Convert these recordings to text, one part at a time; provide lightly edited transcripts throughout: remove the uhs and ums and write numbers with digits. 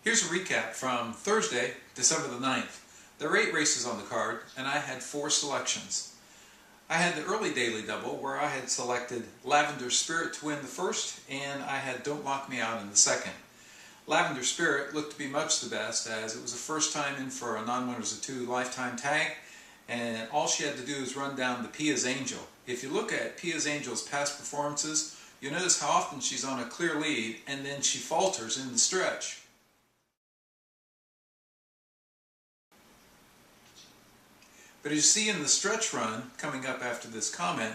Here's a recap from Thursday, December the 9th. There were 8 races on the card, and I had 4 selections. I had the early daily double, where I had selected Lavender Spirit to win the first, and I had Don't Lock Me Out in the second. Lavender Spirit looked to be much the best, as it was the first time in for a non-winners of 2 lifetime tag, and all she had to do is run down the Pia's Angel. If you look at Pia's Angel's past performances, you'll notice how often she's on a clear lead, and then she falters in the stretch. But as you see in the stretch run coming up after this comment,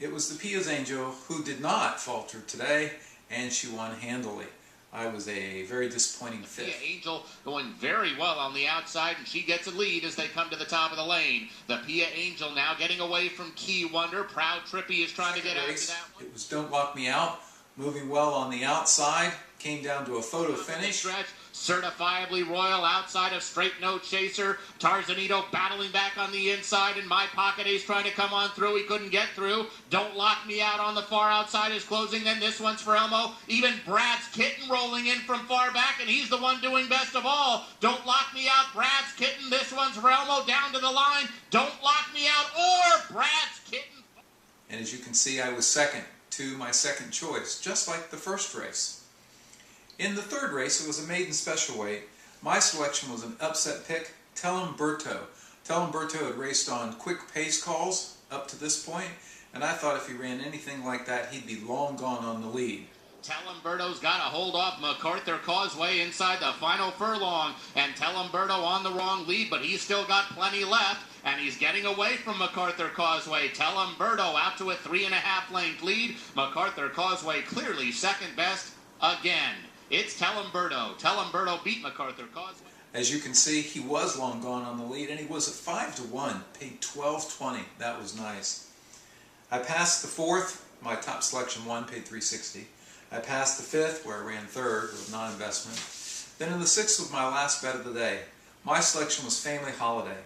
it was the Pia's Angel who did not falter today, and she won handily. I was a very disappointing fifth. Pia Angel going very well on the outside, and she gets a lead as they come to the top of the lane. The Pia Angel now getting away from Key Wonder. Proud Trippy is trying to get out to that one. It was Don't Lock Me Out, moving well on the outside, came down to a photo finish. Stretch, certifiably royal outside of Straight No Chaser. Tarzanito battling back on the inside, and My Pocket Ace trying to come on through. He couldn't get through. Don't Lock Me Out on the far outside is closing. Then this one's for Elmo. Even Brad's Kitten rolling in from far back, and he's the one doing best of all. Don't Lock Me Out, Brad's Kitten. This one's for Elmo down to the line. Don't Lock Me Out or Brad's Kitten. And as you can see, I was second to my second choice, just like the first race. In the third race, it was a maiden special weight. My selection was an upset pick, Telemberto. Telemberto had raced on quick pace calls up to this point, and I thought if he ran anything like that, he'd be long gone on the lead. Telemberto's got to hold off MacArthur Causeway inside the final furlong, and Telemberto on the wrong lead, but he's still got plenty left, and he's getting away from MacArthur Causeway. Telemberto out to a 3.5 length lead. MacArthur Causeway clearly second best again. It's Telemberto. Telemberto beat MacArthur Causeway. As you can see, he was long gone on the lead, and he was at 5-1, paid $12.20. That was nice. I passed the fourth, my top selection won, paid $3.60. I passed the fifth, where I ran third with non-investment. Then in the sixth was my last bet of the day. My selection was Family Holiday.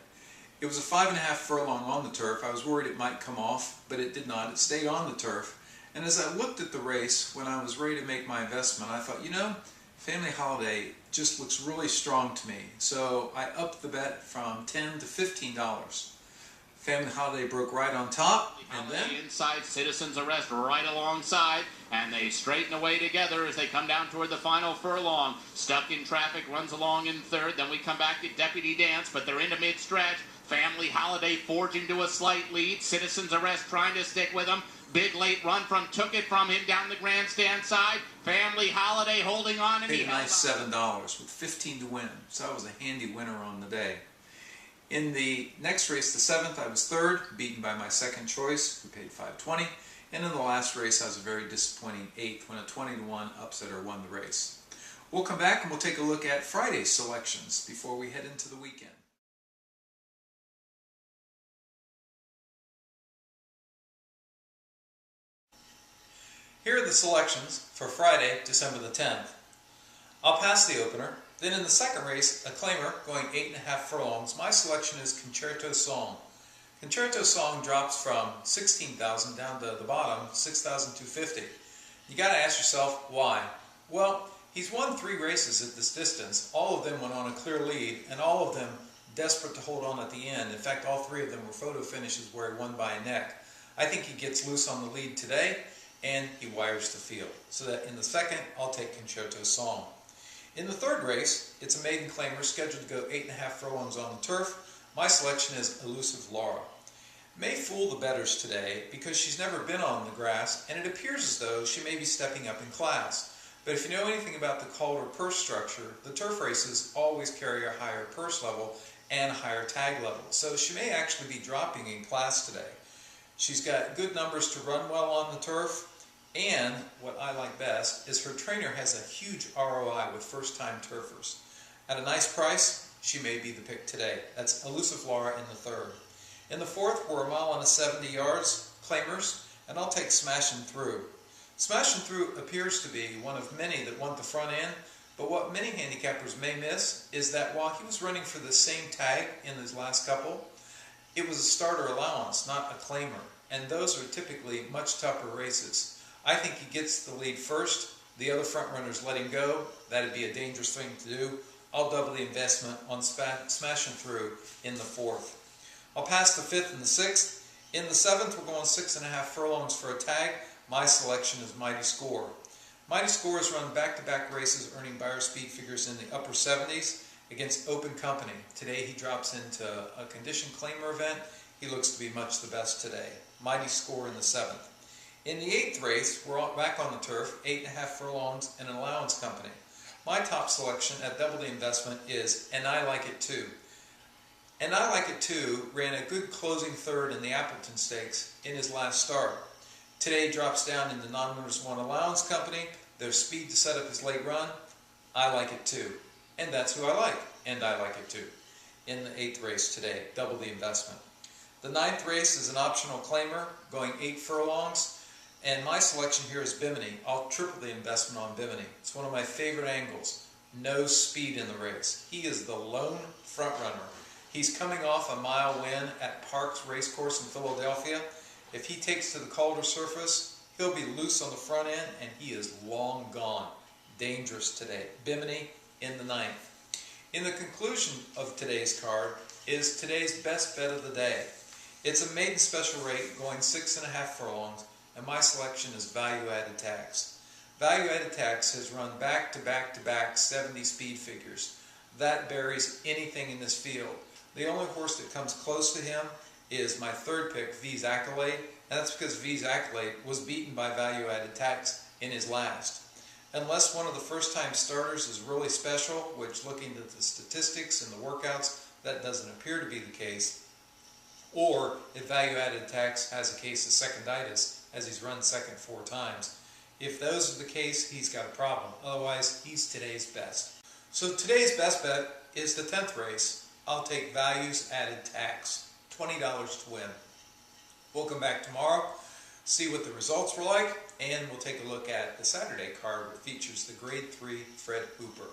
It was a 5.5 furlong on the turf. I was worried it might come off, but it did not. It stayed on the turf. And as I looked at the race, when I was ready to make my investment, I thought, you know, Family Holiday just looks really strong to me. So I upped the bet from $10 to $15. Family Holiday broke right on top, and then inside Citizens Arrest right alongside, and they straighten away together as they come down toward the final furlong. Stuck in Traffic runs along in third. Then we come back to Deputy Dance, but they're into mid-stretch. Family Holiday forging to a slight lead. Citizens Arrest trying to stick with them. Big late run from Took It from him down the grandstand side. Family Holiday holding on, and paid a nice $7 with 15 to win. So I was a handy winner on the day. In the next race, the seventh, I was third, beaten by my second choice, who paid $5.20. And in the last race, I was a very disappointing eighth when a 20-1 upsetter won the race. We'll come back and we'll take a look at Friday's selections before we head into the weekend. Here are the selections for Friday, December the 10th. I'll pass the opener. Then in the second race, a claimer going 8.5 furlongs. My selection is Concerto Song. Concerto Song drops from 16,000 down to the bottom, 6,250. You got to ask yourself why. Well, he's won 3 races at this distance. All of them went on a clear lead, and all of them desperate to hold on at the end. In fact, all 3 of them were photo finishes where he won by a neck. I think he gets loose on the lead today, and he wires the field. So that in the second, I'll take Concerto Song. In the third race, it's a maiden claimer scheduled to go 8.5 furlongs on the turf. My selection is Elusive Laura. May fool the bettors today because she's never been on the grass, and it appears as though she may be stepping up in class. But if you know anything about the Calder purse structure, the turf races always carry a higher purse level and a higher tag level. So she may actually be dropping in class today. She's got good numbers to run well on the turf. And what I like best is her trainer has a huge ROI with first-time turfers. At a nice price, she may be the pick today. That's Elusive Laura in the third. In the fourth, we're a mile and 70 yards, claimers, and I'll take Smashin' Through. Smashin' Through appears to be one of many that want the front end, but what many handicappers may miss is that while he was running for the same tag in his last couple, it was a starter allowance, not a claimer, and those are typically much tougher races. I think he gets the lead first, The other front runners let him go. That'd be a dangerous thing to do. I'll double the investment on smashing through in the 4th. I'll pass the 5th and the 6th. In the 7th, we're going 6.5 furlongs for a tag. My selection is Mighty Score. Mighty Score has run back-to-back races, earning Beyer speed figures in the upper 70s against Open Company. Today he drops into a condition claimer event. He looks to be much the best today. Mighty Score in the 7th. In the 8th race, we're back on the turf, 8.5 furlongs and an allowance company. My top selection at double the investment is And I Like It Too. And I Like It Too ran a good closing third in the Appleton Stakes in his last start. Today he drops down into non-winners 1 allowance company. There's speed to set up his late run. I like it too. And that's who I like. And I like it too. In the 8th race today, double the investment. The 9th race is an optional claimer, going 8 furlongs. And my selection here is Bimini. I'll triple the investment on Bimini. It's one of my favorite angles. No speed in the race. He is the lone front runner. He's coming off a mile win at Parks Racecourse in Philadelphia. If he takes to the Calder surface, he'll be loose on the front end, and he is long gone. Dangerous today. Bimini in the 9th. In the conclusion of today's card is today's best bet of the day. It's a maiden special rate going 6.5 furlongs, and my selection is Value Added Tax. Value Added Tax has run back-to-back 70 speed figures. That buries anything in this field. The only horse that comes close to him is my 3rd pick, V's Accolade, and that's because V's Accolade was beaten by Value Added Tax in his last. Unless one of the first-time starters is really special, which looking at the statistics and the workouts, that doesn't appear to be the case, or if Value Added Tax has a case of seconditis, as he's run second 4 times. If those are the case, he's got a problem. Otherwise, he's today's best. So today's best bet is the 10th race. I'll take Values Added Tax, $20 to win. We'll come back tomorrow, see what the results were like, and we'll take a look at the Saturday card, which features the Grade 3 Fred Hooper.